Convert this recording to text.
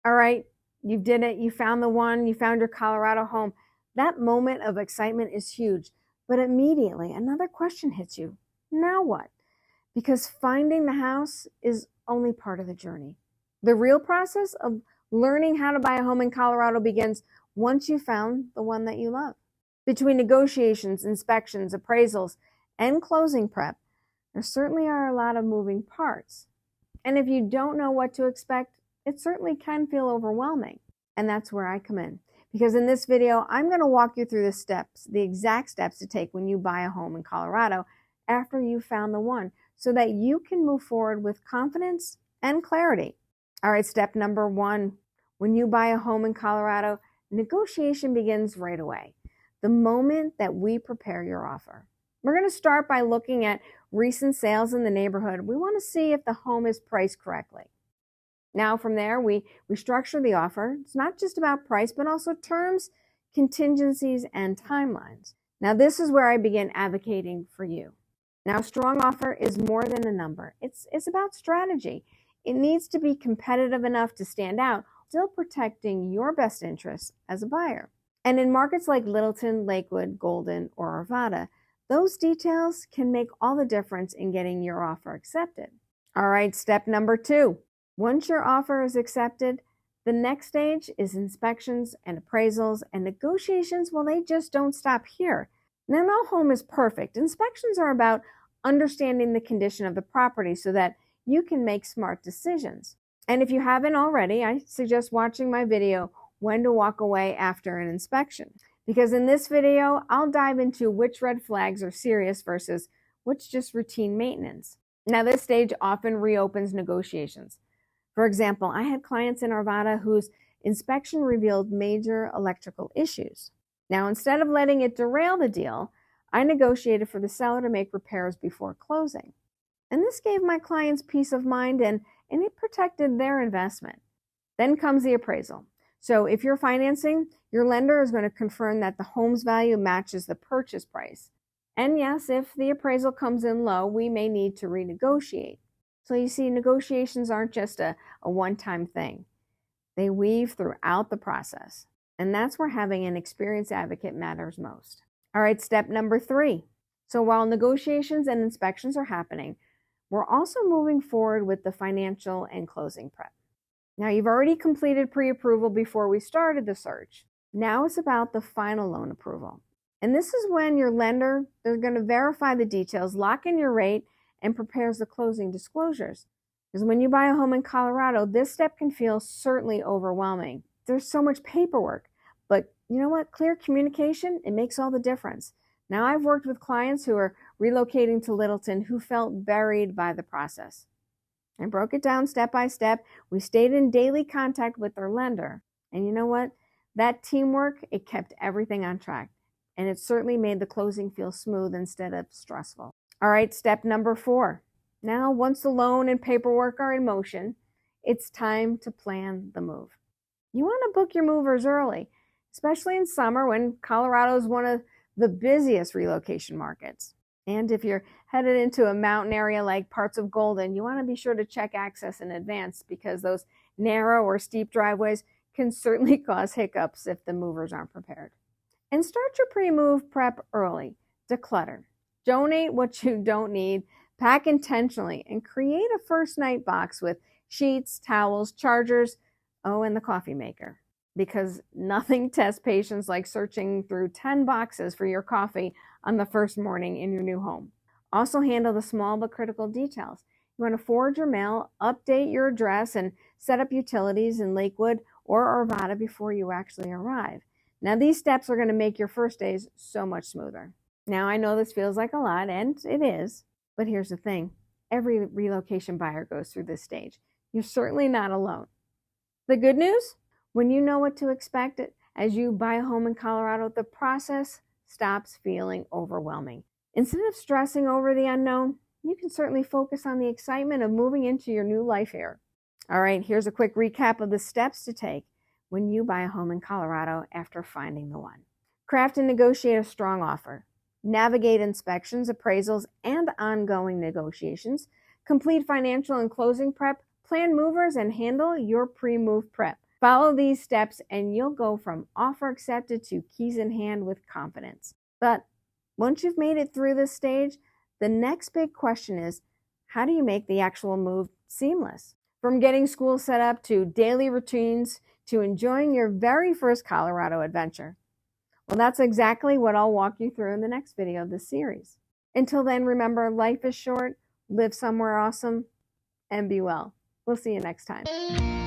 All right, you did it. You found the one, you found your Colorado home. That moment of excitement is huge, but immediately another question hits you. Now what? Because finding the house is only part of the journey. The real process of learning how to buy a home in Colorado begins once you found the one that you love. Between negotiations, inspections, appraisals, and closing prep, there certainly are a lot of moving parts. And if you don't know what to expect, it certainly can feel overwhelming. And that's where I come in. Because in this video, I'm going to walk you through the steps, the exact steps to take when you buy a home in Colorado after you've found the one, so that you can move forward with confidence and clarity. All right, step number one. When you buy a home in Colorado, negotiation begins right away, the moment that we prepare your offer. We're going to start by looking at recent sales in the neighborhood. We want to see if the home is priced correctly. Now from there, we structure the offer. It's not just about price, but also terms, contingencies, and timelines. Now this is where I begin advocating for you. Now, a strong offer is more than a number. It's about strategy. It needs to be competitive enough to stand out, still protecting your best interests as a buyer. And in markets like Littleton, Lakewood, Golden, or Arvada, those details can make all the difference in getting your offer accepted. All right, step number two. Once your offer is accepted, the next stage is inspections and appraisals, and negotiations, well, they just don't stop here. Now, no home is perfect. Inspections are about understanding the condition of the property so that you can make smart decisions. And if you haven't already, I suggest watching my video, When to Walk Away After an Inspection. Because in this video, I'll dive into which red flags are serious versus which just routine maintenance. Now, this stage often reopens negotiations. For example, I had clients in Arvada whose inspection revealed major electrical issues. Now, instead of letting it derail the deal, I negotiated for the seller to make repairs before closing. And this gave my clients peace of mind and it protected their investment. Then comes the appraisal. So if you're financing, your lender is going to confirm that the home's value matches the purchase price. And yes, if the appraisal comes in low, we may need to renegotiate. So you see, negotiations aren't just a one-time thing. They weave throughout the process. And that's where having an experienced advocate matters most. All right, step number three. So while negotiations and inspections are happening, we're also moving forward with the financial and closing prep. Now, you've already completed pre-approval before we started the search. Now it's about the final loan approval. And this is when your lender, they're going to verify the details, lock in your rate, and prepares the closing disclosures. Because when you buy a home in Colorado, this step can feel certainly overwhelming. There's so much paperwork. But you know what? Clear communication, it makes all the difference. Now, I've worked with clients who are relocating to Littleton who felt buried by the process. I broke it down step by step. We stayed in daily contact with their lender. And you know what? That teamwork, it kept everything on track. And it certainly made the closing feel smooth instead of stressful. All right, step number four. Now, once the loan and paperwork are in motion, it's time to plan the move. You want to book your movers early, especially in summer when Colorado is one of the busiest relocation markets. And if you're headed into a mountain area like parts of Golden, you want to be sure to check access in advance because those narrow or steep driveways can certainly cause hiccups if the movers aren't prepared. And start your pre-move prep early. Declutter. Donate what you don't need, pack intentionally, and create a first night box with sheets, towels, chargers, and the coffee maker. Because nothing tests patience like searching through 10 boxes for your coffee on the first morning in your new home. Also handle the small but critical details. You want to forward your mail, update your address, and set up utilities in Lakewood or Arvada before you actually arrive. Now, these steps are going to make your first days so much smoother. Now, I know this feels like a lot, and it is, but here's the thing. Every relocation buyer goes through this stage. You're certainly not alone. The good news? When you know what to expect as you buy a home in Colorado, the process stops feeling overwhelming. Instead of stressing over the unknown, you can certainly focus on the excitement of moving into your new life here. All right, here's a quick recap of the steps to take when you buy a home in Colorado after finding the one. Craft and negotiate a strong offer. Navigate inspections, appraisals, and ongoing negotiations. Complete financial and closing prep. Plan movers and handle your pre-move prep. Follow these steps and you'll go from offer accepted to keys in hand with confidence. But once you've made it through this stage, the next big question is, how do you make the actual move seamless? From getting school set up to daily routines to enjoying your very first Colorado adventure. Well, that's exactly what I'll walk you through in the next video of this series. Until then, remember, life is short, live somewhere awesome, and be well. We'll see you next time.